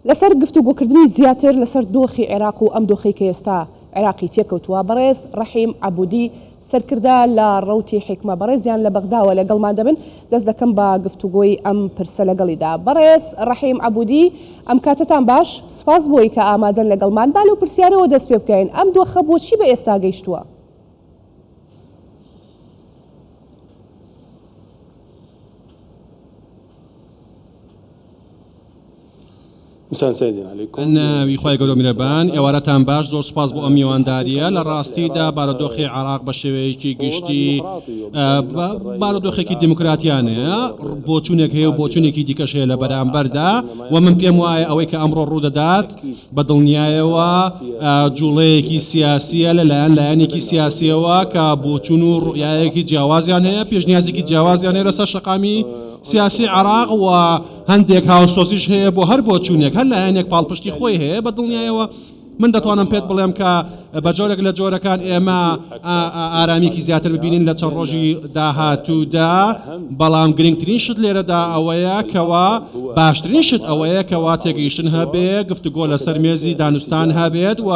لەسەر گفتوگۆکردنی زیاتر لەسەر دۆخی عێراق و ئەم دۆخی کە ئێستا عێراقی تێکەوتووە بەڕێز ڕەحیم عەبودی سەرکردا لە ڕەوتی حیکمە بەڕێزیان لە بەغداوە لەگەڵمان دەبن دەست دەکەم بە گفتوگۆی ئەم پرسە لەگەڵیدا. بەڕێز ڕەحیم عەبودی ئەم کاتتان باش، سپاس بۆی کە ئامادەن لەگەڵمان با لەو پرسیارەوە دەست پێ بکەین. ئەم دۆخە بۆچی بە ئێستا گەیشتووە؟ ناوی خۆی گەورە میرەبان ئێوارەتان باش، زۆر سپاس بۆ ئەم میوانداریە. لە ڕاستیدا بارودۆخی عێراق بە شێوەیەکی گشتی بارودۆخێکی دیموکراتیانەیە، بۆچوونێک هەیە و بۆچوونێکی دیکەش هەیە لە بەرامبەردا و من پێم وایە ئەوەی کە ئەمڕۆ ڕوودەدات بە دڵنیایەوە جوڵەیەکی سیاسیە لەلایەن لایەنێکی سیاسیەوە کە بۆچوون و ڕوئایەکی جیاوازیان هەیە، پێشنیازێکی جیاوازیان هەیە لەسەر شەقامی سیاسی عێراق و هەندێک هاوسۆسیش هەیە بۆ هەر بۆچوونێک هەر لایەنێک پاڵپشتی خۆی هەیە. بە دڵنیایەوە من دەتوانم پێت بڵێم کە بە جۆرێک لە جۆرەکان ئێمە ئارامیەکی زیاتر ببینین لە چەند ڕۆژی داهاتوودا، بەڵام گرنگترین شت لێرەدا ئەوەیە کەوا باشترین شت ئەوەیە کەوا تێگەیشتن هەبێت، گفتوگۆ لەسەر مێزی دانوستان هەبێت و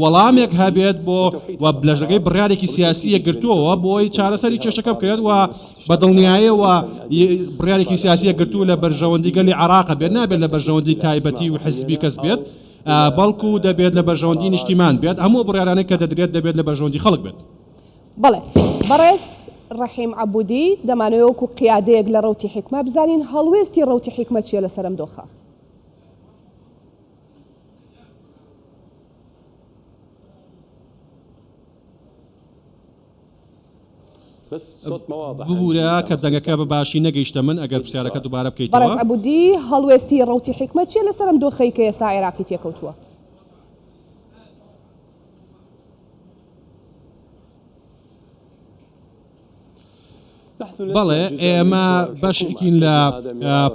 وەڵامێک هەبێت بۆ لەژەگەی بڕیارێکی سیاسی یەکگرتووەوە بۆی چارەسەری کێشەکە بکرێت و بە دڵنیاییەوە بڕیارێکی سیاسی یەکگرتووە لە بەرژەوەندی گەلی عێراق بێت، نابێت لە بەرژەوەندی تایبەتی و حزبی کەس بێت، بەڵکو دەبێت لە بەرژەوەندی نیشتیمان بێت، هەموو بڕیارانەی کە دەدرێت دەبێت لە بەرژەوەندی خەڵک بێت. بەڵێ بەڕێز ڕەحیم عەبودی، دەمانەوێت وەکو قیادەیەک لە ڕەوتی حیکمە بزانین هەڵوێستی ڕەوتی حیکمە چییە لەسەر ئەم دۆخە؟ ببوورە کە دەنگەکە بە باشی نەگەیشتە من ئەگەر پرسیارەکە دووبارە بکەیتەوە. بەڕێز عەبودی، هەڵوێستی ڕەوتی حیکمە چییە لەسەر ئەم دۆخەی کە ئێستا عێراقی تێکەوتووە؟ بەڵێ ئێمە بەشێکین لە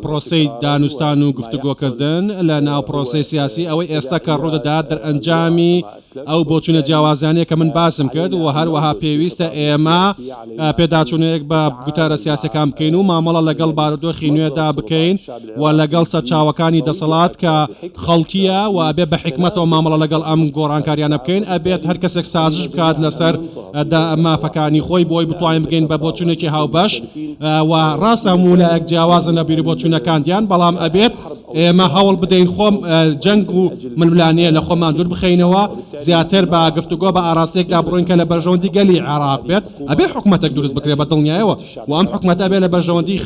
پرۆسەی دانوستان و گفتوگۆکردن لە ناو پرۆسەی سیاسی ئەوەی ئێستا کە ڕوودەدات دەرئەنجامی ئەو بۆچوونە جیاوازانەیە کە من باسم کرد و هەروەها پێویستە ئێمە پێداچوونەیەک بە گوتارە سیاسەکان بکەین و مامەڵە لەگەڵ بارودۆخی نوێدا بکەین و لەگەڵ سەرچاوەکانی دەسەڵات کە خەڵکیە و ئەبێ بە حکمەتەوە مامەڵە لەگەڵ ئەم گۆڕانکاریانە بکەین، ئەبێت هەر کەسێک سازش بکات لەسەر مافەکانی خۆی بۆی بتوانین بگەین بە بۆچوونێکی هاوبەش و ڕاستە مولایەک جیاوازن لە بیری بۆچوونەکاندیان، بەڵام ئەبێت ئێمە هەوڵ بدەین خۆم جەنگ و ململانەیە لە خۆمان دوور بخەینەوە، زیاتر بە گفتوگۆ بە ئاراستەیەکدا بڕۆین کە لە بەرژەوەندی گەلی عێراق بێت، ئەبێ حکومەتێک دروست بکرێت بە دڵنیایەوە و ئەم حکومەتە بێت لە بەرژەوەندی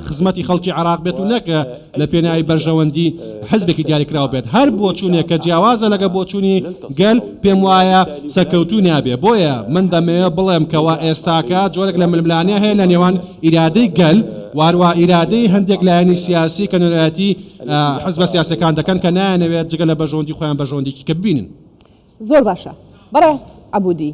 خزمەتی خەڵکی عێراق بێت و نەکە لە پێناوی بەرژەوەندی حزبێکی دیاریکراوە بێت. هەر بۆچوونێک کە جیاوازە لەگە بۆچوونی گەل پێم وایە سەرکەوتوو نابێ. بۆیە من دەمەوێت بڵێم کەوا ئێستاکە جۆرێک لە ململانەیە هەیە لە نێوان ئیرادەی گەل وارووا ئیرادەی هەندێک لایەنی سیاسی کە نوێنەتی حزبە سیاسەکان دەکەن کە نایەنەوێت جگە لە بەرژەوەندی خۆیان بەرژەوەندێکی کە ببینن. زۆر باشە. بەڕێز عەبودی،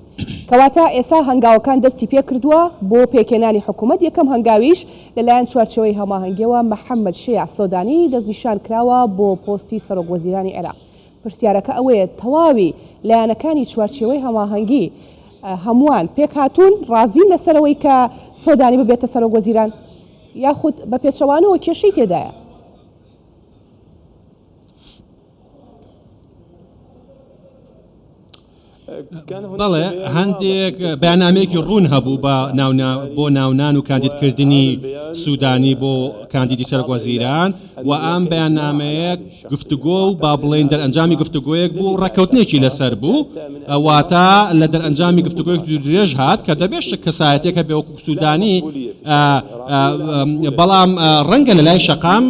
کەواتە ئێستا هەنگاوەکان دەستی پێ کردووە بۆ پێکێنانی حکوومەت. یەکەم هەنگاویش لەلایەن چوارچێوەی هەماهەنگیەوە محەممەد شێع سۆدانی دەستنیشان کراوە بۆ پۆستی سەرۆکوەزیرانی عێراق. پرسیارەکە ئەوەیە تەواوی لایەنەکانی چوارچێوەی هەماهەنگی هەمووان پێک هاتوون ڕازین لەسەرەوەی کە سۆدانی ببێتە سەرۆکوەزیران یاخود بە پێچەوانەوە کێشەی تێدایە؟ بەڵێ هەندێک بەیاننامەیەکی ڕوون هەبوو بۆ ناونان و کاندیدکردنی سوودانی بۆ کاندیدی سەرۆکوەزیران و ئەم بەیاننامەیە گفتوگۆ و با بڵێن دەرئەنجامی گفتوگۆیەک بوو ڕێکەوتنێکی لەسەر بوو، واتە لە دەرئەنجامی گفتوگۆیەک درێژ هات کە دەبێت کەسایەتێکە بێ وەکو سوودانی، بەڵام ڕەنگە لە لای شەقام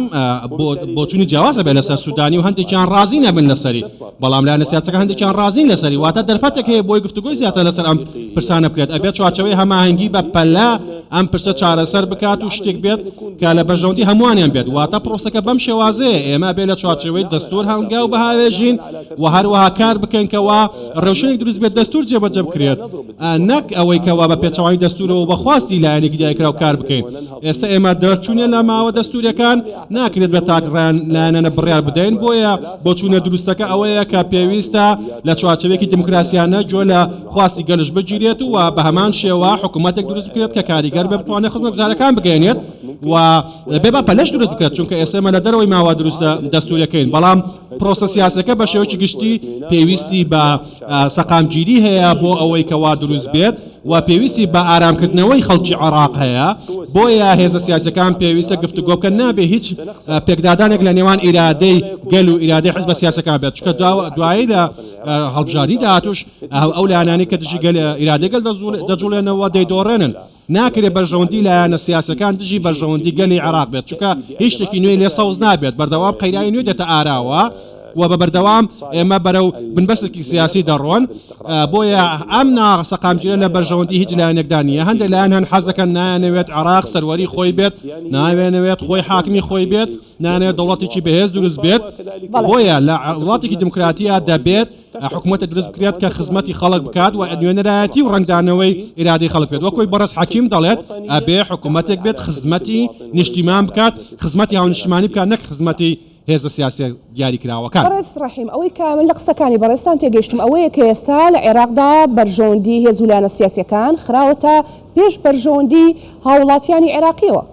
بۆچوونی جیاوازە بێت لەسەر سوودانی و هەندێکیان ڕازی نەبن لەسەری، بەڵام لایەنە سیاسەکە هەندێکیان ڕازین لەسەری، واتە دەرفەتێک هەیە بۆی گفتوگۆی زیاتر لەسەر ئەم پرسانە بکرێت. ئەبێت چوارچەوەی هەماهەنگی بە پەلە ئەم پرسە چارەسەر بکات و شتێک بێت کە لە بەرژەوەندی هەمووانیان بێت، واتە پرۆسەکە بەم شێوازەیە ئێمە بێت لە چوارچەوەی دەستوور هەنگاو بەهاوێژین و هەروەها کار بکەنکەوە ڕێوشێنێک دروست بێت دەستور جێبەجە بکرێت نەک ئەوەی کەوا بە پێچەوانی دەستورەوە بەخواستی لایەنێکی دایکرا و کار بکەین ئێستا ئێمە دەرچوونێ لە ماوە دەستوریەکان ناکرێت بە تاکڕیان لایەنە بڕیار بدەین بۆیە بۆ چوونە دروستەکە ئەوەیە کە پێویستە لە چوارچەوێکی دموکراسیانە جۆ لە خواستی گەلش بگیرێت و بە هەمان شێوە حکوومەتێک دروست بکرێت کە کاریگەر بە بتوانێت خزمەتگوزارەکان بگەێنێت و بێ بە پەلەش دروست بکرێت چونکە ئێستا لە دەرەوەی ماوە دروستە دەستوریەکەین بەڵام پرۆسە سیاسەکە بە شێوەیەکی گشتی پێویستی بە سەقامگیری هەیە بۆ ئەوەی کەوا دروست بێت و پێویستی بە ئارامکردنەوەی خەڵکی عێراق هەیە بۆیە هێزە سیاسەکان پێویستە گفتوگۆ بکەن نابێ هیچ پێکدادانێک لە نێوان ئیرادەی گەل و ئیرادەی حزب سیاسەکان بێت چکە دوایی لە هەڵبژاری داهاتوش ئەو لایەنانی کە دژی گەل ئیرادەی گەل دەجوڵێنەوە دەیدۆڕێنن ناکرێت بەرژەوەندی لایەنە سیاسەکان دژی بەرژەوەندی گەلی عێراق بێت چکە هیچ شتێکی نوێی لێ سەوز نابێت بەردەوام قەیرانی نوێ دێتە ئاراوە و بە بەردەوام ئێمە بەرەو بنبەستێکی سیاسی دەڕۆن بۆیە ئەم ناسەقامگیرە لە بەرژەوەندی هیچ لایەنێکدا نیە هەندێک لایەن هەن حەزەکەن نایانەوێت عێراق سەروەری خۆی بێت ناوێنەوێت خۆی حاکمی خۆی بێت نانەوێت دەوڵەتێکی بەهێز دروست بێت بۆیە لە وڵاتێکی دموکراتیە دەبێت حکوومەتە دروست بکرێت کە خزمەتی خەڵک بکات و نوێنەرایەتی و ڕنگدانەوەی ئیرادەی خەڵک بێت وەکوی بەڕێز حەکیم دەڵێت ئەبێ حکوومەتێک بێت خزمەتی نیشتیمان بکات خزمەتی هاونیشتمانی بکات نەک خزمەتی هێزە سیاسی دیاریکراوەکان. بەڕێز ڕەحیم ئەوەی کە من لە قسەکانی بەڕێستان تێگەیشتم ئەوەیە کە ئێستا لە عێراقدا بەرژەوەندی هێز و لایەنە سیاسیەکان خراوەتە پێش بەرژەوەندی هاوڵاتیانی عێراقیەوە.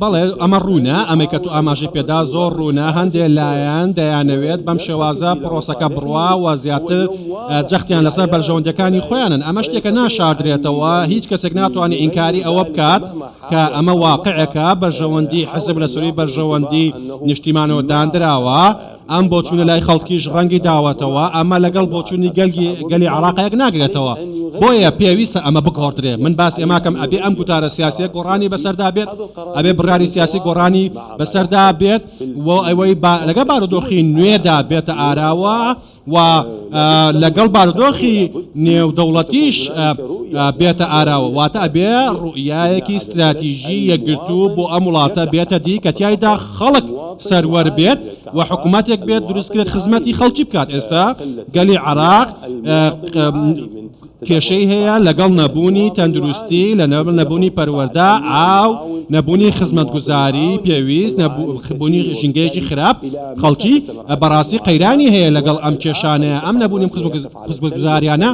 بەڵێ ئەمە ڕوونە ئەمەی کە تو ئاماژەی پێدا زۆر ڕوونە هەندێک لایەن دەیانەوێت بەم شێوازە پرۆسەکە بڕوا و زیاتر جەختیان لەسەر بەرژەوەندەکانی خۆیانن ئەمە شتێکە ناشاردرێتەوە هیچ کەسێک ناتوانێت ئینکاری ئەوە بکات کە ئەمە واقعەکە بەرژەوەندی حزب لە سووری بەرژەوەندی نیشتیمانەوە دانراوە ئەم بۆچوونە لای خەڵکیش ڕەنگی داوەتەوە ئەمە لەگەڵ بۆچوونی گەلی عێراقیەک ناگرێتەوە بۆیە پێویستە ئەمە بگۆڕدرێ من باس ئێماکەم ئەبێ ئەم گوتارە سیاسیە گۆڕانی بەسەردا بێت ئەبێ بڕیاری سیاسی گۆڕانی بەسەردا بێت و ئەوەی لەگە بارودۆخی نوێدا بێتە ئاراوە و لەگەڵ بارودۆخی نێودەوڵەتیش بێتە ئاراوە واتە ئەبێ ڕوئیایەکی استراتیژی یەکگرتوو بۆ ئەم وڵاتە بێتە دی کە تیایدا خەڵک سەروەر بێت و حکوومەتێک بێت دروستکرێت خزمەتی خەڵکی بکات ئێستا گەلی عێراق کێشەی هەیە لەگەڵ نەبوونی تەندروستی لە نەبوونی پەروەردە ئاو نەبوونی خزمەتگوزاری پێویست نەبوونی ژینگەیەکی خراپ خەڵکی بەڕاستی قەیرانی هەیە لەگەڵ ئەم کێشانەیە ئەم نەبوونی خزمەتگوزاریانە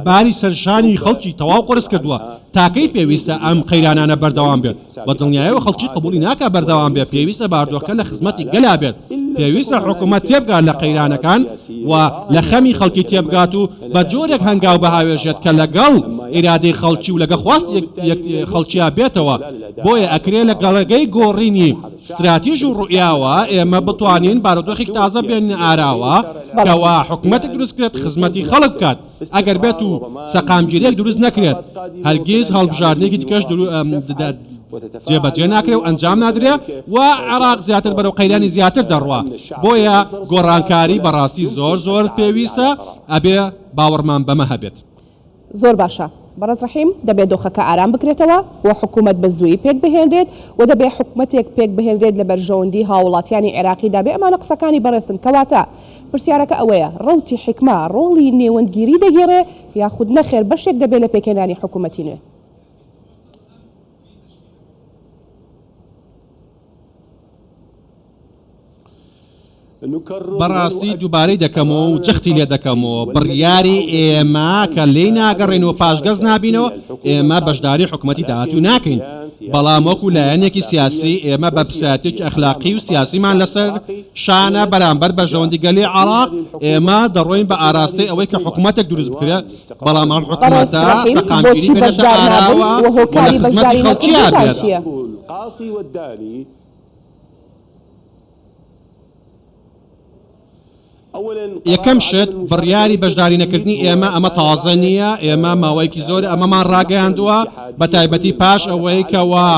باری سەرشانی خەڵکی تەواو قرس کردووە تاکەی پێویستە ئەم قەیرانانە بەردەوام بێت بە دڵنیاییەوە خەڵکی قبولی ناکات بەردەوام بێت پێویستە باردۆخەکە لە خزمەتی گەلا بێت پێویستە حکوومەت تێبگات لە قەیرانەکان و لە خەمی خەڵکی تێبگات و بە جۆرێک هەنگاو بەهاوێژێت کە لەگەڵ ئیرادەی خەڵکی و لەگە خواست خەڵکییا بێتەوە بۆیە ئەکرێ لە گەڵەگەی گۆڕینی استراتیژ و ڕوئیاوە ئێمە بتوانین بارودۆخێک تازە بێن ئاراوە کەوا حکوومەتێک دروستکرێت خزمەتی خەڵک بکات ئەگەر بێت و سەقامگیریەک دروست نەکرێت هەرگیز هەڵبژاردنێکی دیکەش جێبەجێ ناکرێت و ئەنجام نادرێت و عێراق زیاتر بەرەو قەیرانی زیاتر دەڕوا بۆیە گۆڕانکاری بەڕاستی زۆر پێویستە ئەبێ باوەڕمان بەمە هەبێت. زۆر باشە بەڕێز ڕەحیم دەبێت دۆخەکە ئارام بکرێتەوە و حکوومەت بە زووی پێک بهێنرێت و دەبێت حکوومەتێک پێک بهێنرێت لە بەرژەوەندی هاوڵاتیانی عێراقیدا بێ ئەمانە قسەکانی بەڕێستن کەواتە پرسیارەکە ئەوەیە ڕەوتی حکمە ڕۆڵی نێوەندگیری دەگێڕێ یاخود نەخێر بەشێک دەبێت لە پێکهێنانی حکوومەتی نوێ. بەڕاستی دووبارەی دەکەمەوە و جەختی لێ دەکەمەوە بڕیاری ئێمە کە لێی ناگەڕێنەوە پاشگەز نابینەوە ئێمە بەشداری حکوومەتی داهاتوو ناکەین بەڵام وەکو لایەنێکی سیاسی ئێمە بە پرسیارەتێکی ئەخلاقی و سیاسیمان لەسەر شانە بەرامبەر بەرژەوەندی گەلی عێراق ئێمە دەڕۆین بە ئاراستی ئەوەی کە حکوومەتێک دروست بکرێت بەڵام ئەم حکوومەتە سەقامگیری بێتە ئاراوە و لە خزمەتی خەڵکییا بێت. یەکەم شت بڕیاری بەشدارینەکردنی ئێمە ئەمە تازە نییە، ئێمە ماوەیەکی زۆر ئەمەمان ڕاگەیاندووە بە تایبەتی پاش ئەوەی کەوا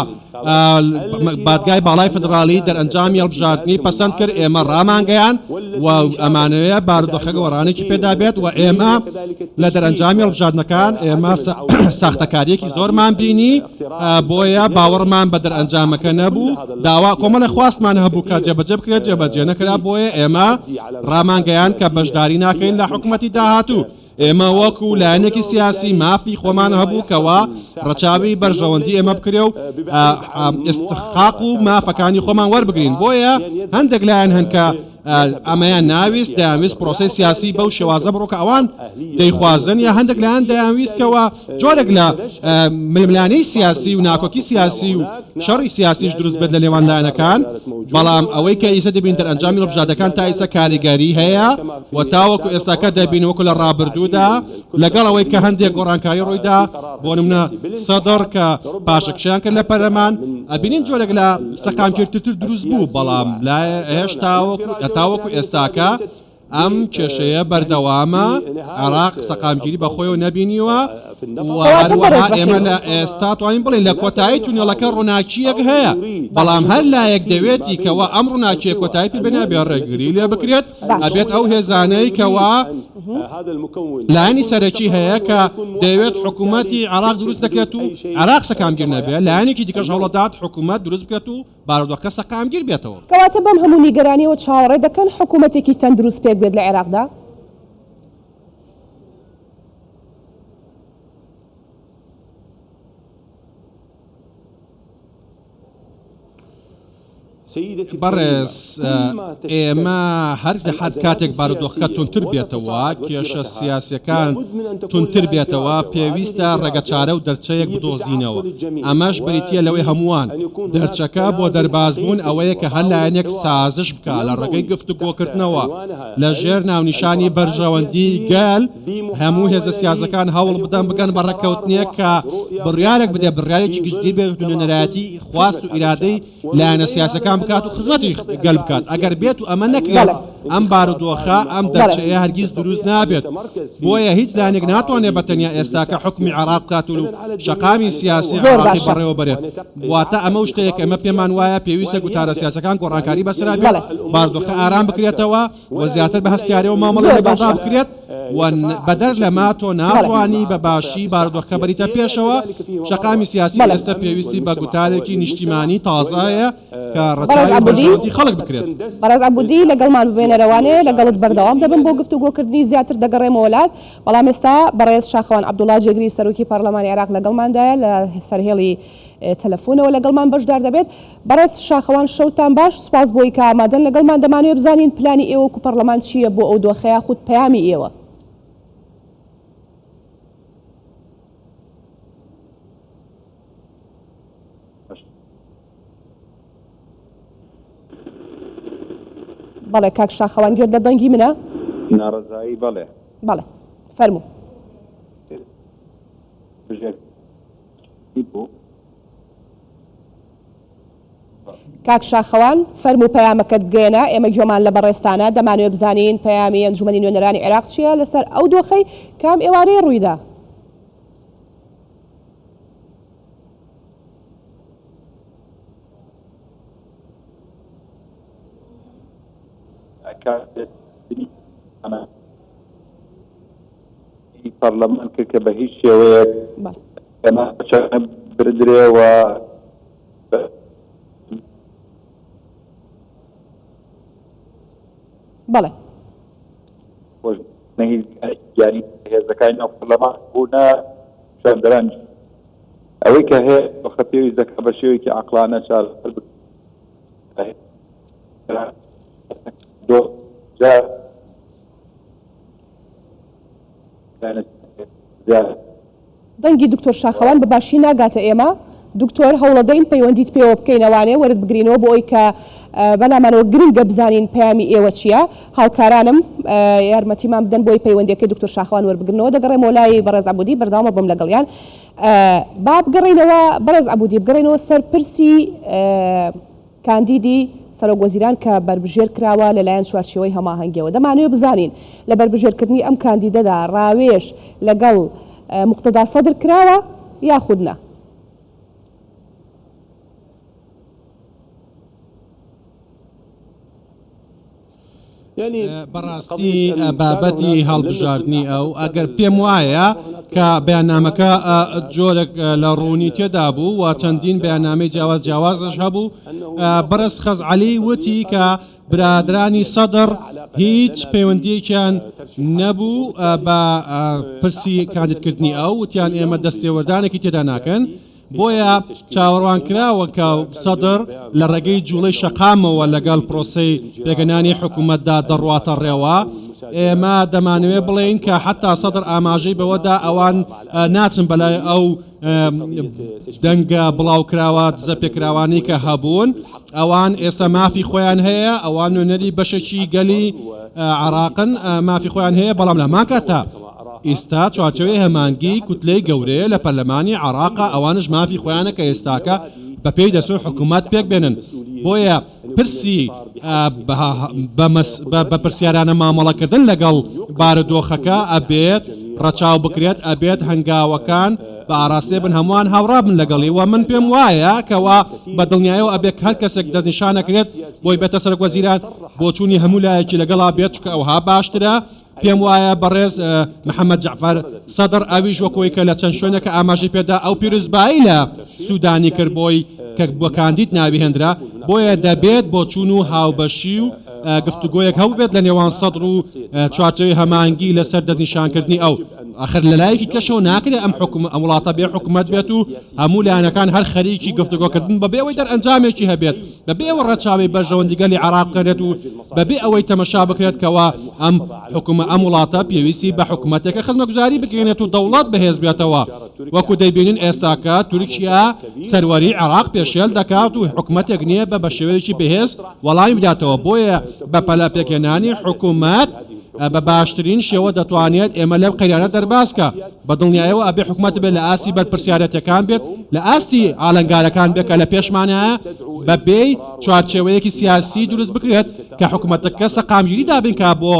بادگای باڵای فدرالی دەرئەنجامی هەڵبژاردننی پەسەند کرد، ئێمە ڕامانگەیان و ئەمانەیە بارودۆخە گۆڕانێکی پێدا بێت و ئێمە لە دەرئەنجامی هەڵبژاردنەکان ئێمە ساختەکاریەکی زۆرمان بینی، بۆیە باوەڕمان بە دەرئەنجامەکە نەبوو، داوا کۆمەڵی خواستمان هەبوو کە جێبەجێ بکرێت، جێبەجێ نەکرا، بۆیە ئێمە ڕامانگەیان کە بەشداری ناکەین لە حکوومەتی داهاتوو. ئێمە وەکو لایەنێکی سیاسی مافی خۆمان هەبوو کەوا ڕەچاوی بەرژەوەندی ئێمە بکرێ و ئستحقاق و مافەکانی خۆمان وەربگرین. بۆیە هەندێک لایەن هەن کە ئەمەیان ناویست دەیانویست پرۆسی سیاسی بەو شێوازە بڕۆکە ئەوان دەیخوازن، یا هەندێک لایەن دەیانویستکەوە جۆرێک لە ململانەی سیاسی و ناکۆکی سیاسی و شەڕی سیاسیش دروست بێت لە لێوان لایەنەکان. بەڵام ئەوەی کە ئیسە دەبین دەرئەنجامی هەڵبژاردنەکان تا ئیسە کاریگەری هەیە و تاوەکو ئێستاکە دەبین وەکو لە ڕابردوودا لەگەڵ ئەوەی کە هەندێک گۆڕانکاری ڕوویدا، بۆ نمونە سەدەر کە پاشەکشیان کرد لە پەرلەمان، ئەبینین جۆرێک لە سەقامگیرتر دروست بوو، بەڵام هێشتا تاوەکو ئێستاکە ئەم کێشەیە بەردەوامە. عێراق سەقامگیری بەخۆی و نەبینیوە و ئێمە لە ئێستا توانین بڵین لە کۆتایی تونێڵەکە ڕووناکیەک هەیە، بەڵام هەر لایەک دەوێتی کەوا ئەم ڕووناکیە کۆتایی پێ بێنە بێ ڕێگری لێ بکرێت، ئەبێت ئەو هێزانەی کەوا لایەنی سەرەکی هەیە کە دەوێت حکوومەتی عێراق دروست دەکرێت و عێراق سەقامگیر نەبێت، لایەنێکی دیکەش هەوڵەدات حکوومەت دروست بکرێت و بارودۆخەکە سەقامگیر بێتەوە. کەواتە بەم هەموو نیگەرانیەوە چاوەڕێ دەکەن حکوومەتێکی تەندروست پێک بێت لە عێراقدا؟ بەڕێز ئێمە هەر کاتێک بارودۆخەکە تونتر بێتەوە، کێشە سیاسیەکان تونتر بێتەوە، پێویستە ڕێگەچارە و دەرچەیەک بدۆزینەوە. ئەمەش بریتە لەوەی هەمووان دەرچەکە بۆ دەربازبوون ئەوەیە کە هەر لایەنێک سازش بکە لە ڕێگەی گفتوگۆکردنەوە لە ژێر ناونیشانی بەرژەوەندی گەل هەموو هێزە سیاسەکان هەوڵ بدەن بگەن بە ڕێککەوتنیە کە بڕیارێک بدێ، بڕیارێکی گشتگیر بێت و نەرایەتی خواست و ئیرادەی لایەنە سیاسەکان بکات و خزمەتی گەل بکات. ئەگەر بێت و ئەمە نەکرێت ئەم بارودۆخە ئەم دەرچەیە هەرگیز دروست نابێت. بۆیە هیچ لایەنێک ناتوانێت بەتەنیا ئێستاکە حکمی عێراق بکات و شەقامی سیاسی عێراقی بەڕێوە بەرێت. واتە ئەمە شتێک ئەمە پێمان وایە پێویستە گوتارە سیاسەکان گۆڕانکاری بەسرا بێت، بارودۆخە ئارام بکرێتەوە و زیاتر بە هەستیاری و مامەڵە لەگەڵدا بکرێت و بەدەر لەما تۆ ناتوانی بە باشی بارودۆخەکە بەریتە پێشەوە. شەقامی سیاسی ئێستا پێویستی بە گوتارێکی نیشتیمانی تازایە کە ڕەچاوی خەڵک بکرێت. بەڕێز عەبودی لەگەڵمان ببێنەرەوانێ لەگەڵت بەردەوام دەبن بۆ گفتوگۆکردنی زیاتر دەگەڕێمە وڵات. بەڵام ئێستا بەڕێز شاخەوان عەبدوڵڵا جێگری سەرۆکی پەرلەمانی عێراق لەگەڵماندایە لە سەرهێڵی تەلەفۆنەوە لەگەڵمان بەشدار دەبێت. بەڕێز شاخەوان شەوتان باش، سوپاس بۆی کە ئامادەن لەگەڵمان. دەمانوێت بزانین پلانی ئێوە و پەرلەمان چییە بۆ ئەو دۆخەیە، خود پەیامی ئێوە. بەڵێ کاک شاخەوان گوێت لە دەنگی منە؟ ناڕەزایی بەڵێ بەڵێ فەرموو. کاک شاخەوان فەرموو پەیامەکەت بگەێنە، ئێمە گوێمان لە بەڕێستانە دەمانوێت بزانین پەیامی ئەنجومەنی نوێنەرانی عێراق چییە لەسەر ئەو دۆخەی کام ئێوارەیە ڕوویدا. پەرلەمان کرد کە بە هیچ شێوەیەک بردرێەوە بەڵێ یاری هێزەکانی ناو پەرلەمان بوونە شاردەران ئەوەی کە هەیە وەختە پێویست دەکات بە شێوەیەکی عەقلانە چارە دەنگی دکتۆر شاخەوان بە باشی ناگاتە ئێمە. دکتۆر هەوڵەدەین پەیوەندیت پێوە بکەینەوانێ وەرت بگرینەوە بۆ ئەوی کە بەلامانەوە گرنگە بزانین پەیامی ئێوە چییە. هاوکارانم یارمەتیمان بدەن بۆی پەیوەندیەکەی دکتۆر شاخەوان وەربگرنەوە. دەگەڕێمەوە لای بەڕێز عەبودی بەردەوامە بم کاندیدی سەرۆکوەزیران کە بربژێر کراوە لەلایەن چوارچێوەی هەماهەنگیەوە. دەمانوێت بزانین لە بربژێرکردنی ئەم کاندیدەدا ڕاوێژ لەگەڵ مقتەدا سەدر کراوە یاخود نە؟ بەڕاستی بابەتی هەڵبژاردننی ئەو ئەگەر پێم وایە کە بەیاننامەکە جۆرێک لە ڕوونی تێدا بوو و چەندین بەیاننامەی جیاوازش هەبوو. بەرز خەزعەلی وتی کە برادرانی سەدر هیچ پەیوەندیەکیان نەبوو بە پرسی کاندیدکردنی ئەو، وتیان ئێمە دەستێوەردانێکی تێدا ناکەن، بۆیە چاوەڕوان کراوە کە سەدر لە ڕێگەی جوڵەی شەقامەوە لەگەڵ پرۆسەی پێگەنانی حکوومەتدا دەڕواتە ڕێوە. ئێمە دەمانوێت بڵێین کە حتا سەدر ئاماژەی بەوەدا ئەوان ناچن بەلای ئەو دەنگە بڵاوکراوە دزە پێکراوانی کە هەبوون. ئەوان ئێستا مافی خۆیان هەیە، ئەوان نوێنەری بەشێکی گەلی عراقن مافی خۆیان هەیە، بەڵام لە ماکاتە ئێستا چوارچێوەی هەمانگی کوتلەی گەورەیە لە پەرلەمانی عراقا، ئەوانش مافی خۆیانە کە ئێستاکە بە پێی دەسوون حکوومەت پێک بێنن. بۆیە پرسی بە پرسیارانە مامەڵەکردن لەگەڵ بارودۆخەکە ئەبێت ڕەچاو بکرێت، ئەبێت هەنگاوەکان بە ئاراستێ بن هەمووان هاوڕا بن لەگەڵی. و من پێم وایە کەوا بە دڵنیایەوە ئەبێت هەر کەسێک دەستنیشانەکرێت بۆی بێتە سەرۆکوەزیران بۆ چوونی هەموو لایەکی لەگەڵا بێت، چکە ئەوها باشترە. پێم وایە بەڕێز محەممەد جعفەر سەدر ئەویش وەکۆی کە لە چەند شوێنەکە ئاماژەی پێدا ئەو پیرۆزبایی لە سوودانی کرد بۆی کە بۆ کاندید ناوی هێنرا، بۆیە دەبێت بۆ چوون و هاوبەشی و گفتوگۆیەک هەو بێت لە نێوان سەدر و چوارچێوەی هەمانگی لەسەر دەستنیشانکردنی ئەو. آخر لەلایەکی کەشەوە ناکرێت ئەم وڵاتە بێ حکوومەت بێت و هەموو لایەنەکان هەر خەریکی گفتوگۆکردن بەبێ ئەوەی دەرئەنجامێکی هەبێت، بەبێ ئەوە ڕەچاوی بەرژەوەندیگەلی عراق بکرێت و بەبێ ئەوەی تەمەشا بکرێت کەوا ئەم وڵاتە پێویستی بە حکوومەتێکە خزمەتگوزاری بکرێنێت و دەوڵات بەهێز بێتەوە. وەکو دەیبینن ئێستاکە تورکیا سەروەری عراق پێشێل دەکات و حکوومەتێک نییە بە شێوەیەکی بەهێز وەڵامی بداتەوە. بۆیە بە پەلە پێکێنانی حکوومەت بە باشترین شێوە دەتوانێت ئێمە لەم قەیرانە دەرباسکە. بە دڵنیایەوە ئەبێ حکوومەت بێت لە ئاسی بەرپرسیارەتەکان بێت، لە ئاستی ئالەنگارەکان بێت کە لە پێشمانایە بە بێی چوارچێوەیەکی سیاسی دروست بکرێت کە حکوومەتەکە سەقامگیری دابنکا بۆ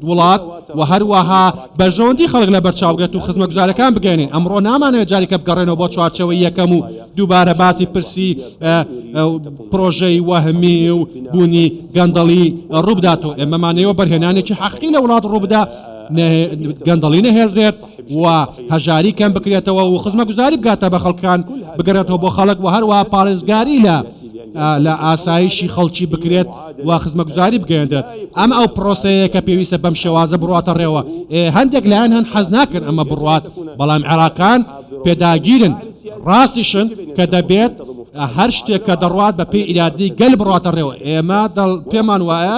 وڵات و هەروەها بەرژەوەندی خەڵک لە بەرچاوگرێت و خزمەتگوزارەکان بگەێنین. ئەمڕۆ نامانەوێت جارێکە بگەڕێنەوە بۆ چوارچێوەی یەکەم و دووبارە باسی پرسی پرۆژەی وەهمی و بوونی گەندەڵی ڕووبداتەوە. ئێمەمانەوە بەرهێنانێکی حەقی لە وڵات ڕووبدا گەندەڵی نەهێڵدرێت و هەژاری کەم بکرێتەوە و خزمەتگوزاری بگاتە بە خەڵکان بگەڕێتەوە بۆ خەڵک و هەروەها پارێزگاری لە ئاسایشی خەڵکی بکرێت و خزمەتگوزاری بگەێنرێت. ئەم ئەو پرۆسەیە کە پێویستە بەم شێوازە بڕواتە ڕێوە. هەندێک لایەن هەن حەز ناکرد ئەمە بڕوات، بەڵام عێراقان پێداگیرن ڕاستیشن کە دەبێت هەر شتێک کە دەڕوات بە پێی ئیرادی گەل بڕاتە ڕێوە. ئێمە پێمان وایە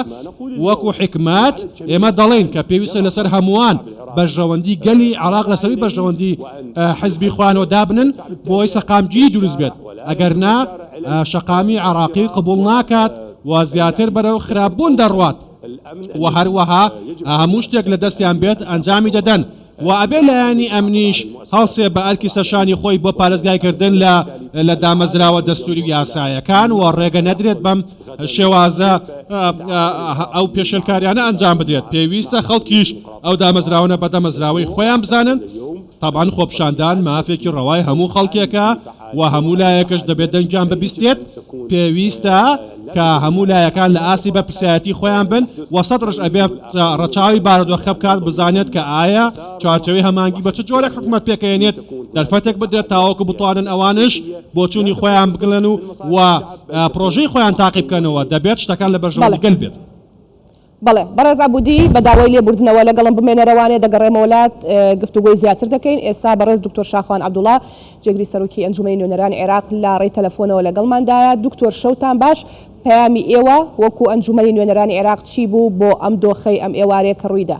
وەکو حکومەت ئێمە دەڵێن کە پێویستە لەسەر هەمووان بەرژەوەندی گەلی عراق لەسەری بەرژەوەندی حزبی خوانەوە دابنن بۆی سەقامگیری دروست بێت. ئەگەر نا شەقامی عراقی قبول ناکات و زیاتر بەرەو خراپبوون دەڕوات و هەروەها هەموو شتێک لە دەستیان بێت ئەنجامی دەدەن و ئەبێ لایانی ئەمنیش هەڵسێ بە ئەرکی سەرشانی خۆی بۆ پارێزگایکردن لە دامەزراوە دەستوری و یاسایەکان و ڕێگە نەدرێت بەم شێوازە ئەو پێشەلکاریانە ئەنجام بدرێت. پێویستە خەڵکیش ئەو دامەزراونە بە دەمەزراوەی خۆیان بزانن. طبعاً خۆپشاندان مافێکی ڕەوای هەموو خەڵکێکە و هەموو لایەکەش دەبێت دەنگیان ببیستێت. پێویستە کە هەموو لایەکان لە ئاسی بە پرسیایەتی خۆیان بن و سەدرش ئەبێت ڕەچاوی بارودۆخە بکات بزانێت کە ئایا چوارچێوەی هەمانگی بە چ جۆرێک حکوومەت پێکەێنێت دەرفەتێک بدرێت تاوەکو بتوانن ئەوانش بۆ چوونی خۆیان بگڵن و پرۆژەی خۆیان تاقی بکەنەوە. دەبێت شتەکان لە بەرژەوەندی گەل بێت. بەڵێ بەڕێز عەبودی بە داوای لێبوردنەوە لەگەڵم بمێنەرەوانێ دەگەڕێمە وڵات گفتوگۆی زیاتر دەکەین. ئێستا بەڕێز دکتۆر شاخوان عەبدوڵڵا جێگری سەرۆکی ئەنجومەنی نوێنەرانی عێراق لە ڕێی تەلەفۆنەوە لەگەڵماندایە. دکتۆر شەوتان باش، پەیامی ئێوە وەکو ئەنجومەنی نوێنەرانی عێراق چی بوو بۆ ئەم دۆخەی ئەم ئێوارەیە کە ڕوویدا؟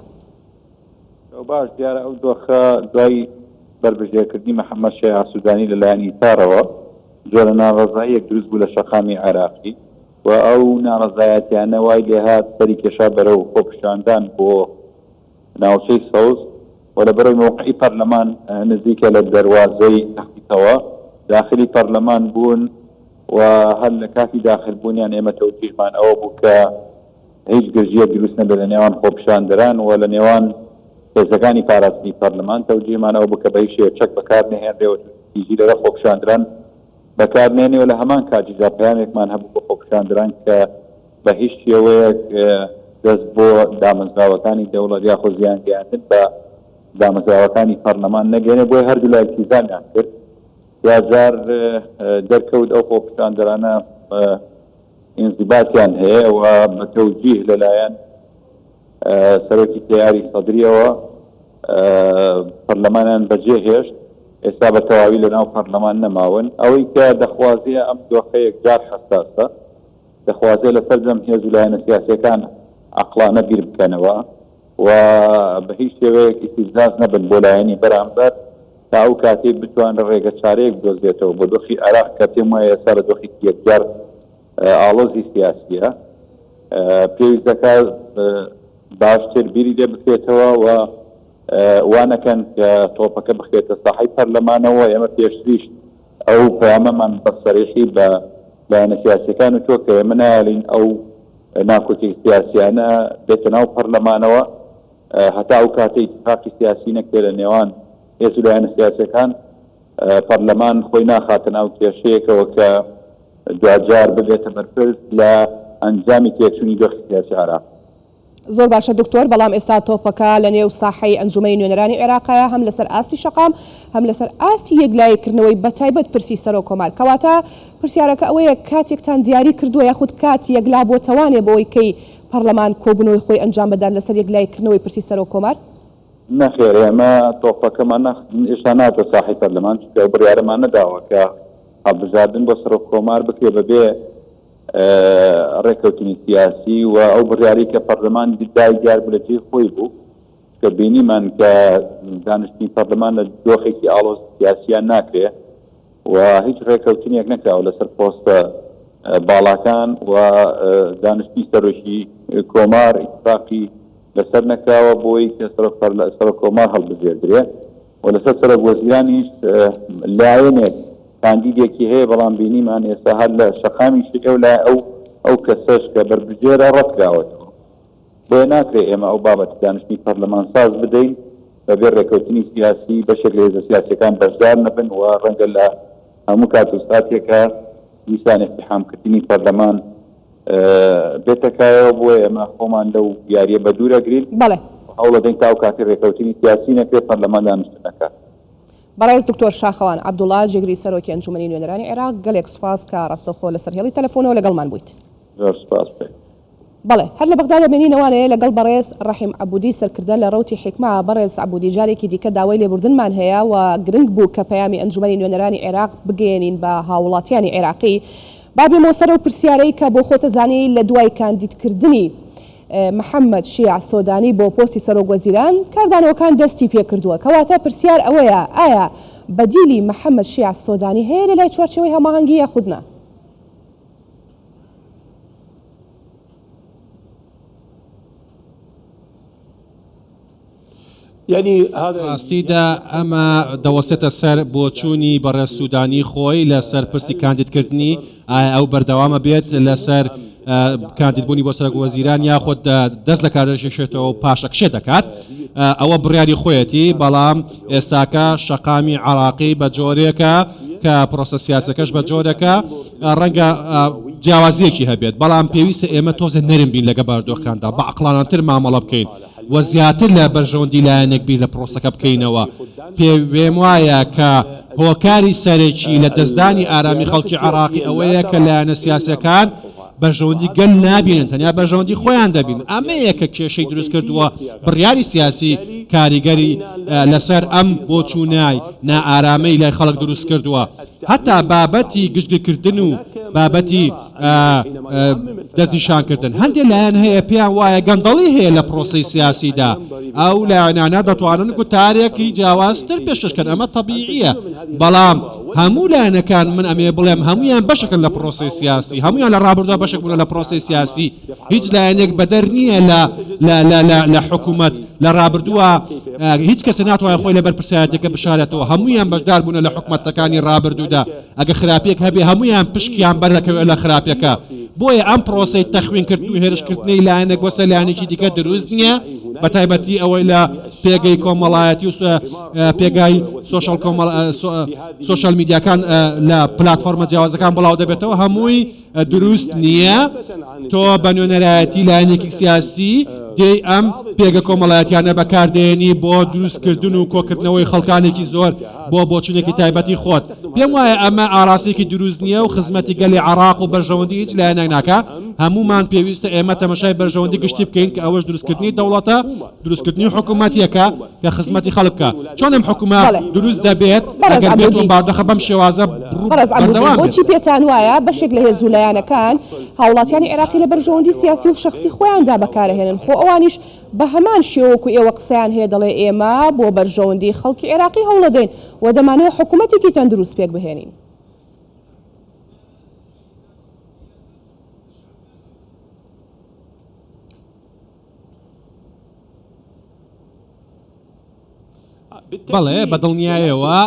باش دیارە ئەو دۆخە دوای بربژێرکردنی محەممەد شێع سوودانی لەلایەن ئیتارەوە جۆرە ناڕەزاییەک دروست بوو لە شەقامی عێراقی و ئەو ناڕەزایەتیانە وای لێهات سەری کێشا بەرەو خۆپشاندان بۆ ناوچەی سەوز و لە بەرەو موقعی پەرلەمان نزیکە لە دەواازەی تەختیتەوە داخلی پەرلەمان بوون و هەر لە کاتی داخلبوونیان ئێمە تەوجیهمان ئەوە بوو کە هیچ گرژیە دروست نەبێت لە نێوان خۆپیشاندەران و لە نێوان هێزەکانی پاراستنی پەرلەمان تەوجیهمان ئەوە بوو کە بە هیچ شێوەیەک بەکارنەهێنرێ و تیژی لەرە خۆپیشاندەران بەکارنێنێ و لە هەمان کاتیدا پەیامێکمان هەبوو بۆ خۆپیشاندەران کە بە هیچ شێوەیەک دەست بۆ دامەزراوەکانی دەوڵەت یاخۆ زیانگەیاندن بە دامەزراوەکانی پەرلەمان نەگەێنێ بۆی هەردوو لای تیزانیان کرد یاجار دەرکەوت ئەو خۆپیشاندەرانە ئینزیباتیان هەیە و بە تەوجیه لەلایەن سەرۆکی تیاری سەدریەوە پەرلەمانیان بەجێ هێشت ئێستا بە تەواوی لەناو پەرلەمان نەماون ئەوەی کە دەخوازیە ئەم دۆخە یەکجار حەساسە دەخوازێ لەسەر جەم هێز و لایەنە سیاسیەکان عەقڵانە بیر بکەنەوە و بە هیچ شێوەیەک ئیستیزاز نەبن بۆ لایەنی بەرامبەر تا ئەو کاتێ بتوانە ڕێگە چارەیەک بدۆزێتەوە بۆ دۆخی عێراق کە پێم وایە ئێستا لە دۆخی یەکجار ئاڵۆزی سیاسیە پێویست دەکات باشتر بیری لێ بکرێتەوە و وانەکەن کە تۆپەکە بخێتە ساحەی پەرلەمانەوە ئێمە پێشتریش ئەو پەیامەمان بەسەریحی بە لایەنە سیاسیەکان و تۆ کە ئێمە نایڵین ئەو ناکۆتێک سیاسیانە بێتە ناو پەرلەمانەوە هەتا ئەو کاتەی اتفاقی سیاسی نەکرێت لە نێوان هێز و لایەنە سیاسیەکان پەرلەمان خۆی ناخاتە ناو کێشەیەکەوە کە دوجار ببێتە بەرپرس لە ئەنجامی تێکچوونی دۆخی سیاسی عێراق. زۆر باشە دکتۆر، بەڵام ئێستا تۆپەکە لە نێو ساحەی ئەنجومەی نوێنەرانی عێراقایە هەم لەسەر ئاستی شەقام هەم لەسەر ئاستی یەکلایەکردنەوەی بەتایبەت پرسی سەرۆک کۆمار کەواتە پرسیارەکە ئەوەیە کاتێکتان دیاری کردووە یاخود کاتی یەکلا بۆتەوانێ بۆەوەی کەی پەرلەمان کۆبوونەوەی خۆی ئەنجام بدات لەسەر یەکلایەکردنەوەی پرسی سەرۆک کۆمار؟ نەخێر ئێمە تۆپەکەمان ئێستا ناتۆ ساحەی پەرلەمان چونکە بڕیارەمان نەداوە کە هەڵبژاردن بۆ سەرۆک کۆمار بکرێ بەبێ ڕێکەوتنی سیاسی و ئەو بڕیاری کە پەرلەمان دایگار بلەجێ خۆی بوو کە بینیمان کە دانیشتنی پەرلەمان لە دۆخێکی ئاڵۆز سیاسیان ناکرێ و هیچ ڕێکەوتنیەک نەکراوە لەسەر پۆستە باڵاکان و دانیشتنی سەرۆکی کۆمار ئیتفاقی لەسەر نەکراوە بۆی کە سەرۆک کۆمار هەڵبژێردرێ و لەسەر سەرۆک وەزیرانیش لایەنێک کاندیدێکی هەیە بەڵام بینیمان ئێستا هەر لە شەقامی شتێ و لای ئەو کەسەش کە بەربژێرە ڕەتکراوەتەوە بۆیە ناکرێ ئێمە ئەو بابەت دانیشتنی پەرلەمان ساز بدەین بەبێ ڕێکەوتنی سیاسی بەشێک لە هێزە سیاسیەکان بەشدار نەبن و ڕەنگە لە هەموو کات و ساتێکە دیسان اقتحامکردنی پەرلەمان بێتەکایەوە بۆیە ئێمە خۆمان لەو یاریە بە دوورەگرین هەوڵ دەدەین تا ئەو کاتی ڕێکەوتنی سیاسی نەکرێت پەرلەمان دانیشتن نەکات. بەڕێز دکتۆر شاخەوان عەبدوڵڵا جێگری سەرۆکی ئەنجومەنی نوێنەرانی عێراق گەلێک سوپاس کە ڕاستەوخۆ لەسەر هێڵی تەلەفۆنەوە لەگەڵمان بوویت. زۆر سوپاس. بەڵێ هەر لە بەغدا دەبینینەوانەیە لەگەڵ بەڕێز ڕەحیم عەبودی سەرکردن لە ڕەوتی حیکما بەڕێز عەبودی جارێکی دیکە داوای لێبوردنمان هەیە و گرنگ بوو کە پەیامی ئەنجومەنی نوێنەرانی عێراق بگەێنین بە هاوڵاتیانی عێراقی بابێمەوە سەر و پرسیارەی کە بۆ خۆتەزانی لە دوای کاندیدکردنی محەممەد شیع سۆدانی بۆ پۆستی سەرۆک وەزیران کاردانەوەکان دەستی پێ کردووە کەواتە پرسیار ئەوەیە ئایا بەدیلی محەممەد شیع سۆدانی هەیە لە لای چوارچێوەی هەماهەنگی یاخودنا؟ ڕاستیدا ئەمە دەوەستێتە سەر بۆ چوونی بەڕێز سوودانی خۆی لەسەر پرسی کاندیدکردنی ئایا ئەو بەردەوامە بێت لەسەر کاندیدبوونی بۆ سەرۆک وەزیران یاخود دەست لە کاردەشێتەوە و پاشەکشێ دەکات ئەوە بڕیاری خۆیەتی بەڵام ئێستاکە شەقامی عێراقی بە جۆرێکە کە پرۆسە سیاسەکەش بە جۆرەکە ڕەنگە جیاوازیەکی هەبێت بەڵام پێویستە ئێمە تۆزە نەرم بین لەگە باردۆخەکاندا بە عەقڵانەتر مامەڵە بکەین و زیاتر لە بەرژەوەندی لایەنێک بیر لە پرۆسەکە بکەینەوە پێم وایە کە هۆکاری سەرێکی لە دەستدانی ئارامی خەڵکی عێراقی ئەوەیە کە لایەنە سیاسەکان بەژەوەندی گەل نابینن تەنیا بەژەوەندی خۆیان دەبین ئەمەیە کە کێشەی دروست کردووە بڕیاری سیاسی کاریگەری لەسەر ئەم بۆ چوونای نائارامەی لای خەڵک دروست کردووە هەتا بابەتی گشتگیرکردن و بابەتی دەستنیشانکردن هەندێک لایەن هەیە پێیان وایە گەندەڵی هەیە لە پرۆسەی سیاسیدا ئەو لایەنانە دەتوانن گوتارێکی جیاوازتر پێشکەشکەن ئەمە تەبیعیە بەڵام هەموو لایەنەکان من ئەمێ بڵێم هەمویان بەشەکەن لە پرۆسی سیاسی هەمویان لە ڕابردووە بەشێک بوون لە پرۆسی سیاسی هیچ لایەنێک بەدەر نییە لە حکوومەت لە ڕابردووە هیچ کەس ناتوانێت خۆی لەبەر پرسیارەتێکە بشارێتەوە هەمویان بەشدار بوون لە حکوومەتەکانی ڕابردوودا ئەگە خراپێک هەبێ هەمویان پشکیان بەردەکەوێت لە خراپەکە بۆیە ئەم پرۆسی تەخوینکردن و هێرشکردنی لایەنێک وەسە لایەنێکی دیکە دروست نییە بە تایبەتی ئەوەی لە پێگەی کۆمەڵایەتی و پێگای سۆشال میدیاکان لە پلاتفۆرمە جیاوازەکان بڵاو دەبێتەوە هەمووی دروست نییە تۆ بە نوێنەرایەتی لایەنێکی سیاسی دێی ئەم پێگە کۆمەڵایەتیانە بەکاردێنی بۆ دروستکردن و کۆکردنەوەی خەڵکانێکی زۆر بۆ بۆچونێکی تایبەتی خۆت پێم وایە ئەمە ئاراسێکی دروست نییە و خزمەتی گەلی عراق و بەرژەوەندی هیچ لایەنێک ناکە هەمومان پێویستە ئێمە تەماشای بەرژەوەندی گشتی بکەین کە ئەوەش دروستکردنی دەوڵەتە دروستکردنی حکوومەتیەکە کە خزمەتی خەڵک بکە چۆن ئەم حکوومەت دروست دەبێت ئەگەر بێتون باردەخە بەم شێوازە بۆچی پێتان وایە بەشێک لە هێزوو لایەنەکان هاوڵاتیانی عێراقی لە بەرژەوەندی سیاسی و شخصی خۆیاندا بەکارهێنن خۆ ئەوانیش بە هەمان شێوەکو ئێوە قسەیان هەیە دەڵێ ئێمە بۆ بەرژەوەندی خەڵکی عێراقی هەوڵەدەین و دەمانەوە حکوومەتێکی تەندروست پێک بهێنین بەڵێ بەدڵنیایەوە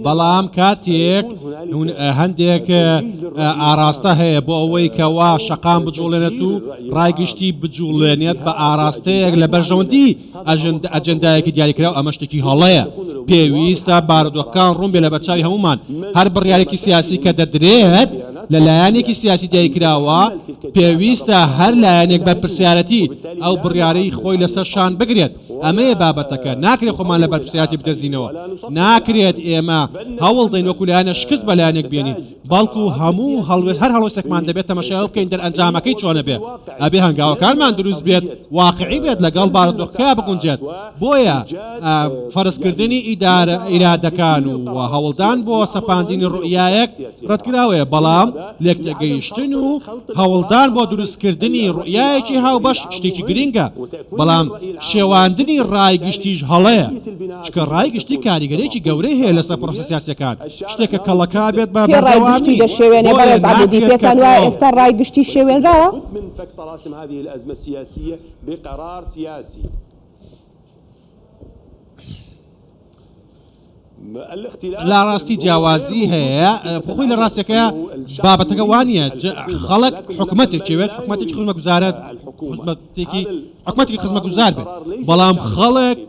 بەڵام کاتێک هەندێک ئاراستە هەیە بۆ ئەوەی کەوا شەقام بجوڵێنێت و ڕایگشتی بجوڵێنێت بە ئاراستەیەک لە بەرژەوەندی ئەجەندایەکی دیاریکرا و ئەمە شتێکی هەڵەیە پێویستە بارودۆخەکان ڕوون بێ لە بەرچاوی هەمومان هەر بڕیارێکی سیاسی کە دەدرێت لە لایەنێکی سیاسی دیاریکراوە پێویستە هەر لایەنێک بە پرسیارەتی ئەو بڕیارەی خۆی لەسەر شان بگرێت ئەمەیە بابەتەکە ناکرێت خۆمان لە بەرپرسیاتی بدەزینەوە ناکرێت ئێمە هەوڵ دەین وەکو لایەنە شکست بە لایەنێک بێنین بەڵکو هەموو هەڵوێت هەر هەڵۆسێکمان دەبێت تەماشای بکەین دەرئەنجامەکەی چۆنە بێ ئەبێ هەنگاوەکانمان دروست بێت واقعی بێت لەگەڵ بارودۆخەکە بگونجێت بۆیە فەرزکردنی ئیرادەکان و هەوڵدان بۆ سەپاندنی ڕوئیایەک ڕەتکراوەیە بەڵام لێک تێگەیشتن و هەوڵدان بۆ دروستکردنی ڕوئیایەکی هاوبەش شتێکی گرینگە بەڵام شێواندنی ڕایگشتیش هەڵەیە چکە ڕایگشتی کاریگەرێکی گەورەی هەیە لەسەر پرۆسە سیاسیەکان شتێکە کەڵەکە بێت بە ڕایگشتی دەشێوێنێ بەڕێز عەبدوودی پێتان وایە ئێستا ڕایگشتی شێوێنراوە لا ڕاستی جیاوازی هەیە خۆی لە ڕاستەکە بابەتەکە وانە خەڵک حکوومەتێکوێت حکوومەتێکی خزمەتگوزارەت حکوومەتێکی خزمەتگوزار بێت بەڵام خەڵک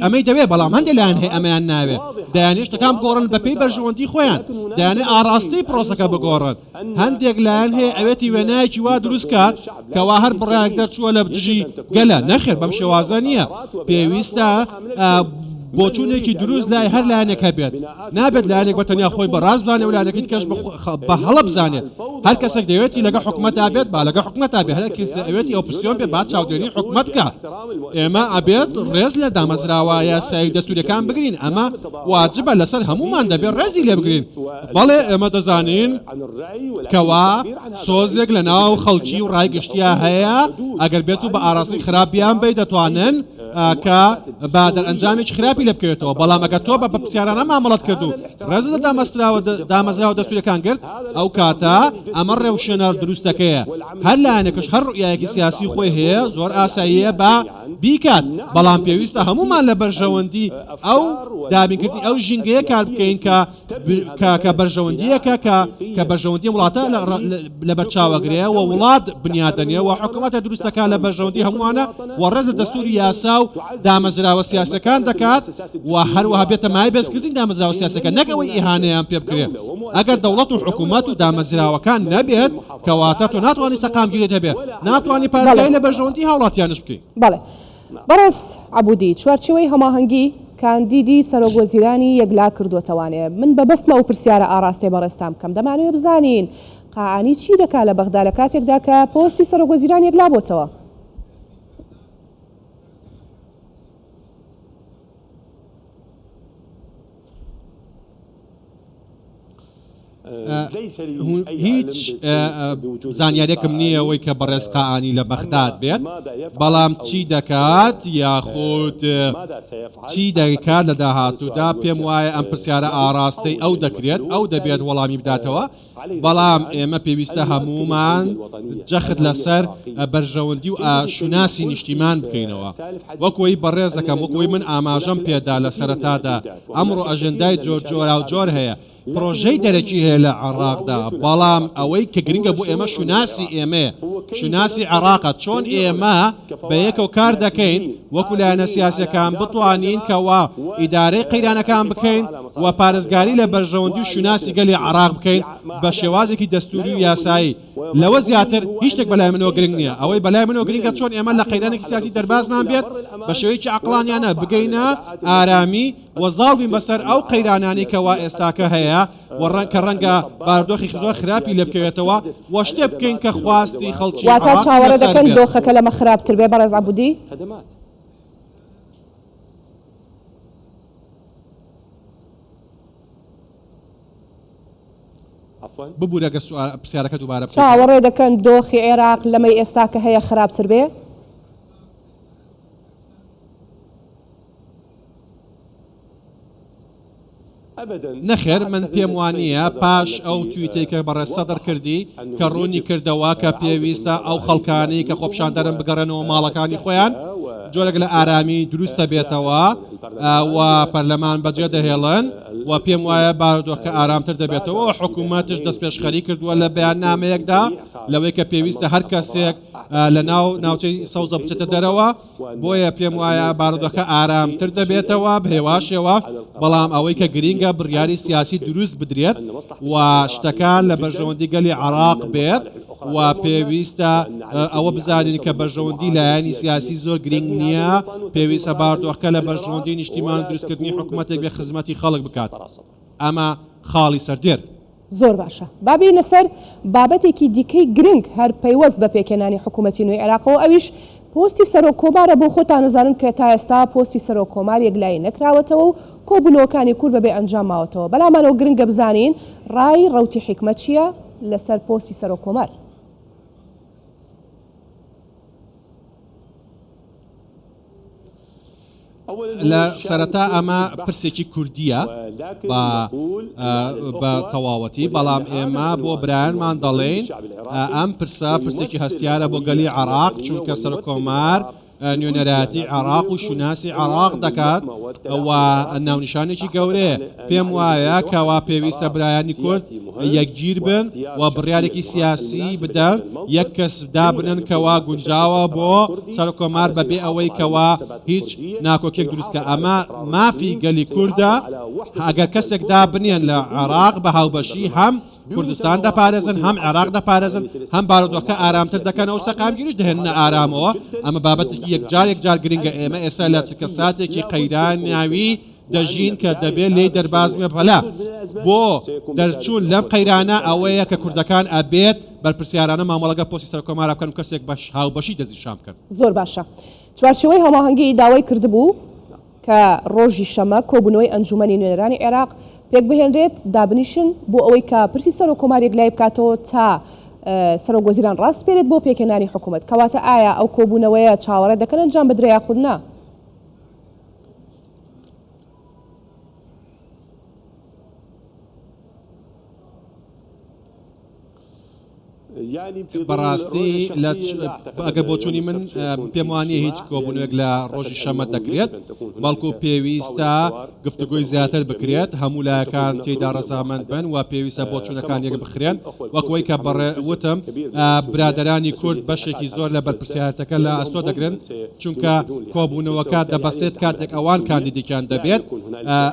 ئەمەی دەوێت بەڵام هەندێک لایەن هەیە ئەمەیان ناوێت دەیانێت شتەکان بگۆڕن بە پێی بەرژەوەندی خۆیان دەیانێت ئاڕاستی پرۆسەکە بگۆڕن هەندێک لایەن هەیە ئەوێتی وێنایەکی وا دروست کات کەوا هەر بڕیارێک دەرچووە لە دژی گەلە نەخێر بەم شێوازە نییە پێویستە بۆچوونێکی دروست لای هەر لایەنێک هەبێت نابێت لایەنێک بەتەنیا خۆی بەڕاست بزانێت و لایەنەکەی کەس بە هەڵە بزانێت هەر کەسێک دەوێتی لەگە حکوومەتتا بێت با لەگە حکوومەتتا بێت هەر کەس ئەوێتی ئۆپۆزیسیۆن بێت با چاودێری حکوومەت بکات ئێمە ئەبێت ڕێز لە دامەزراوە یاسایی دەستوریەکان بگرین ئەمە واجبە لەسەر هەمومان دەبێت ڕێزی لێ بگرین بەڵێ ئێمە دەزانین کەوا سۆزێک لە ناو خەڵکی و ڕایگشتیە هەیە ئەگەر بێت و بە ئاراستی خراپیان بێ دەتوانن کە با دەرئەنجامێکی خراپی لێ بکەوێتەوە بەڵام ئەگەر تۆ بە پرسیارانە مامەڵەت کرد و ڕێز لە دامەزراوە دەستوریەکان کرد ئەو کاتە ئەمە ڕێوشێنە دروستەکەیە هەر لایەنێکش هەر ڕوئیایەکی سیاسی خۆی هەیە زۆر ئاساییە بە بیکات بەڵام پێویستە هەمومان لە بەرژەوەندی ئەو دابینکردنی ئەو ژینگەیە کار بکەین کە بەرژەوەندیەکە کە بەرژەوەندی وڵاتە لە بەرچاوەگرەیە و وڵات بنیادەنێ و حکوومەتە دروستەکە لە بەرژەوەندی هەمووانە و ڕێز لە دەستوری یاسا و دامەزراوە سیاسەکان دەکات و هەروەها بێتە مای بەزکردنی دامەزراوە سیاسەکە نەکەوەی ئیهانەیان پێ بکرێت ئەگەر دەوڵەت و حکوومەت و دامەزراوەکان نەبێت کەواتە تۆ ناتوانانی سەقامگیرێت هەبێت ناتوانانی پارێزگای لە بەرژەوەندی هاوڵاتیانش بکەیت بەڵێ بەڕێز عەبدوودی چوارچێوەی هەماهەنگی کاندیدی سەرۆکوەزیرانی یەکلا کردوتەوانێ من بە بەسمە و پرسیارە ئاراستەی بەڕێستان بکەم دەمانوێت بزانین قاعانی چی دەکات لە بەغدا لە کاتێکدا کە پۆستی سەرۆکوەزیران یەکلا بۆتەوە هیچ زانیاریەکم نییە ئەوەی کە بەڕێزقاانی لە بەغداد بێت بەڵام چی دەکات یاخود چی دەکات لە داهاتوودا پێم وایە ئەم پرسیارە ئاراستەی ئەو دەکرێت ئەو دەبێت وەڵامی بداتەوە بەڵام ئێمە پێویستە هەمومان جەخت لەسەر بەرژەوەندی و شوناسی نیشتیمان بکەینەوە وەکوی بەڕێز دەکەم وەکوی من ئاماژەم پێدا لە سەرەتادا ئەمڕۆ ئەژەندای جۆرا و جۆر هەیە پرۆژەی دەرەکی هەیە لە عێراقدا بەڵام ئەوەی کە گرنگە بۆ ئێمە شوناسی ئێمەیە شوناسی عێراقە چۆن ئێمە بە یەکەوە کار دەکەین وەکو لایەنە سیاسیەکان بتوانین کەوا ئیدارەی قەیرانەکان بکەین و پارێزگاری لە بەرژەوەندی و شوناسی گەلی عێراق بکەین بە شێوازێکی دەستوری و یاسایی لەوە زیاتر هیچ شتێک بەلای منەوە گرنگ نییە ئەوەی بەلای منەوە گرنگە چۆن ئێمە لە قەیرانێکی سیاسی دەربازمان بێت بە شێوەیەکی عەقڵانیانە بگەینە ئارامی وەزاڵ بین بەسەر ئەو قەیرانانی کەوا ئێستاکە هەیە کە ڕەنگە بارودۆخی زۆر خراپی لێ بکەوێتەوە وە شتێ بکەین کە خواستی خەڵکی واتە چاوەڕێ دەکەن دۆخەکە لەمە خراپتر بێ بەڕێز عەبودی ببوورە گە پرسیارەکە دووبارە چاوەڕێ دەکەن دۆخی عێراق لەمەی ئێستا کە هەیە خراپتر بێ نەخێر من پێم وانە پاش ئەو تویتێک کە بەڕێز سەدر کردی کە ڕوونی کردەوە کە پێویستە ئەو خەڵکانی کە خۆپشاندەرن بگەڕێنەوە ماڵەکانی خۆیان جۆرەك لە ئارامی دروستە بێتەوە و پەرلەمان بەجێ دەهێڵن و پێم وایە بارودۆخەکە ئارامتر دەبێتەوە حکوومەتش دەست پێشخەری کردووە لە بەیاننامەیەکدا لەوەی کە پێویستە هەر کەسێک لە ناوچەی سەوزە بچێتە دەرەوە بۆیە پێم وایە بارودۆخەکە ئارامتر دەبێتەوە بهێواشەوە بەڵام ئەوەی کە گرینگە بڕیاری سیاسی دروست بدرێت و شتەکان لە بەرژەوەندی گەلی عێراق بێت و پێویستە ئەوە بزانین کە بەرژەوەندی لایەنی سیاسی زۆر گرنگ نییە پێویستە بارودۆخەکە لە بەرژەوەندی نیشتیمان دروستکردنی حکوومەتێک بێ خزمەتی خەڵک بکات ئەمە خاڵی سەردێر زۆر باشە بابینە سەر بابەتێکی دیکەی گرنگ هەر پەیوەست بە پێکێنانی حکوومەتی نوێی عێراقەوە ئەویش پۆستی سەرۆک کۆمارە بۆ خۆتان نەزانن کە تا ئێستا پۆستی سەرۆک کۆمار یەکلایی نەکراوەتەوە و کۆبوونەوەکانی کورد بەبێ ئەنجام ماوەتەوە بەلامانەوە گرنگە بزانین ڕای ڕەوتی حیکمەت چییە لەسەر پۆستی سەرۆک کۆمار لە سەرەتا ئەمە پرسێکی کوردیە بە تەواوەتی بەڵام ئێمە بۆ برایانمان دەڵێن ئەم پرسێکی هەستیارە بۆ گەلی عێراق چونکە سەرۆک کۆمار نوێنەرایەتی عێراق و شوناسی عێراق دەکات و ناونیشانێکی گەورەیە پێم وایە کەوا پێویستە برایانی کورد یەکگیر بن و بڕیارێکی سیاسی بدەن یەک کەس دابنن کەوا گونجاوە بۆ سەرۆک کۆمار بەبێ ئەوەی کەوا هیچ ناکۆکێک دروستکە ئەمە مافی گەلی کووردە ئەگەر کەسێک دابنێن لە عێراق بە هاوبەشی هەم کوردستان دەپارێزن هەم عێراق دەپارێزن هەم بارودۆخەکە ئارامتر دەکەنەوە سەقامگیریش دەهێننە ئارامەوە ئەمە بابەتێکی یەکجار گرنگە ئێمە ئێستا لە چکە ساتێکی قەیران ناوی دەژین کە دەبێت لێی دەربازمێ بەلا بۆ دەرچوون لەم قەیرانە ئەوەیە کە کوردەکان ئەبێت بەرپرسیارانە مامەڵەگە پۆستی سەرۆک کۆمارە بکەن و کەسێک بەش هاوبەشی دەزیشان بکەن زۆر باشە چوارچێوەی هەماهەنگی داوای کردبوو کە ڕۆژی شەمە کۆبوونەوەی ئەنجومەنی نوێنەرانی عێراق پێک بهێنرێت دابنیشن بۆ ئەوەی کە پرسی سەرۆک کۆمار یەکلایی بکاتەوە تا سەرۆک وەزیران ڕاست بێت بۆ پێکێنانی حکوومەت کەواتە ئایا ئەو کۆبوونەوەیە چاوەڕێ دەکەن ئەنجام بدرێ یا خودنا بەڕاستی ئەگەر بۆچوونی من پێم وانیە هیچ کۆبوونێک لە ڕۆژی شەمە دەکرێت بەڵکو پێویستە گفتوگوی زیاتر بکرێت هەموو لایەکان تێیدا ڕەزامەند بن و پێویستە بۆچوونەکان یەک بخرێن وەکوەی کە بەڕێوتم برادەرانی کورد بەشێکی زۆر لە بەرپرسیارەتەکە لە ئەستۆ دەگرن چونکە کۆبوونەوەکە دەبەستێت کاتێک ئەوان کاندیدێکیان دەبێت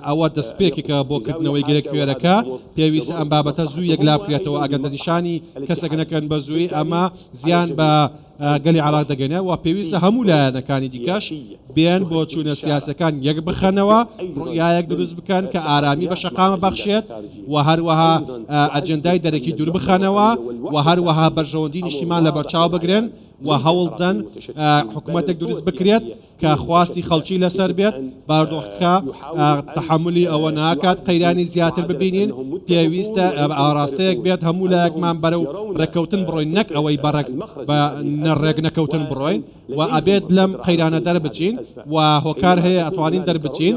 ئەوە دەستپێکێکە بۆ کردنەوەی گرێک کوێرەکە پێویستە ئەم بابەتە زوو یەکلا بکرێتەوە ئەگەر دەنیشانی کەسێک نەکەن بە زووی ئەمە زیان بە گەلی عراق دەگەنێ و پێویستە هەموو لایەنەکانی دیکەش بێن بۆ چوونە سیاسەکان یەک بخەنەوە ڕوئیایەک دروست بکەن کە ئارامی بە شەقامە بەخشێت و هەروەها ئەجەندای دەرەکی دوور بخەنەوە و هەروەها بەرژەوەندی نیشتیمان لە بەرچاو بگرن و هەوڵدەن حکوومەتێک دروست بکرێت کە خواستی خەڵکی لەسەر بێت باردۆخەکە تەحملی ئەوە ناکات قەیرانی زیاتر ببینین پێویستە ئاراستەیەک بێت هەموو لایەکمان بەرەو ڕێکەوتن بڕۆین نەک ئەوەی بەڕێک بە نەڕێک نەکەوتن بڕۆین و ئەبێت لەم قەیرانە دەربچین و هۆکار هەیە ئەتوانین دەربچین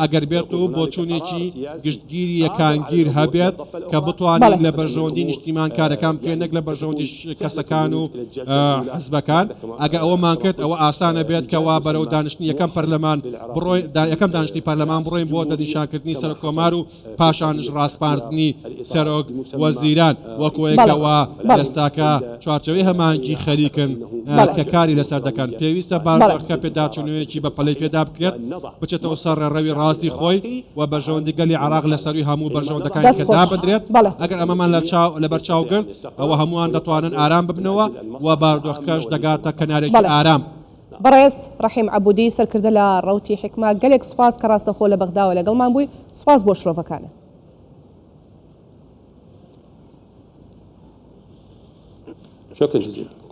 ئەگەر بێت و بۆ چوونێکی گشتگیری یەکانگیر هەبێت کە بتوانین لە بەرژەوەندی نیشتیمان کارەکان بکەین نەک لە بەرژەوەندی کەسەکان و حزبەکان ئەگە ئەوەمان کرد ئەوە ئاسانە بێت کەوا بەرەو دانیشتنی یەکەم پەرلەمان بڕۆین یەکەم دانیشتنی پەرلەمان بڕۆین بۆ دەنیشانکردنی سەرۆک کۆمار و پاشانش ڕاستپاردنی سەرۆک وەزیران وەکوەیەکەوە ئێستاکە چوارچەوەی هەمانگی خەریکن کە کاری لەسەر دەکەن پێویستە باردۆخەکە پێداچوونەوەیەکی بە پەلەی پێدا بکرێت بچێتەوە سەر ڕێڕەوی ڕاستی خۆی و بەرژەوەندی گەلی عراق لەسەروی هەموو بەرژەوەندەکانی کەدا بدرێت ئەگەر ئەمەمان لە بەرچاو گرت ئەوە هەمووان دەتوانن ئارام ببنەوە و باردۆخەکەش دەگاتە کەنارێکی ئارام. بەڕێز ڕەحیم عەبودی سەرکردە لە ڕەوتی حکمە گەلێک سوپاس کە ڕاستەخۆ لە بەغداوە لەگەڵمان بووی سوپاس بۆ شرۆڤەکانە. شكرا جزيلا.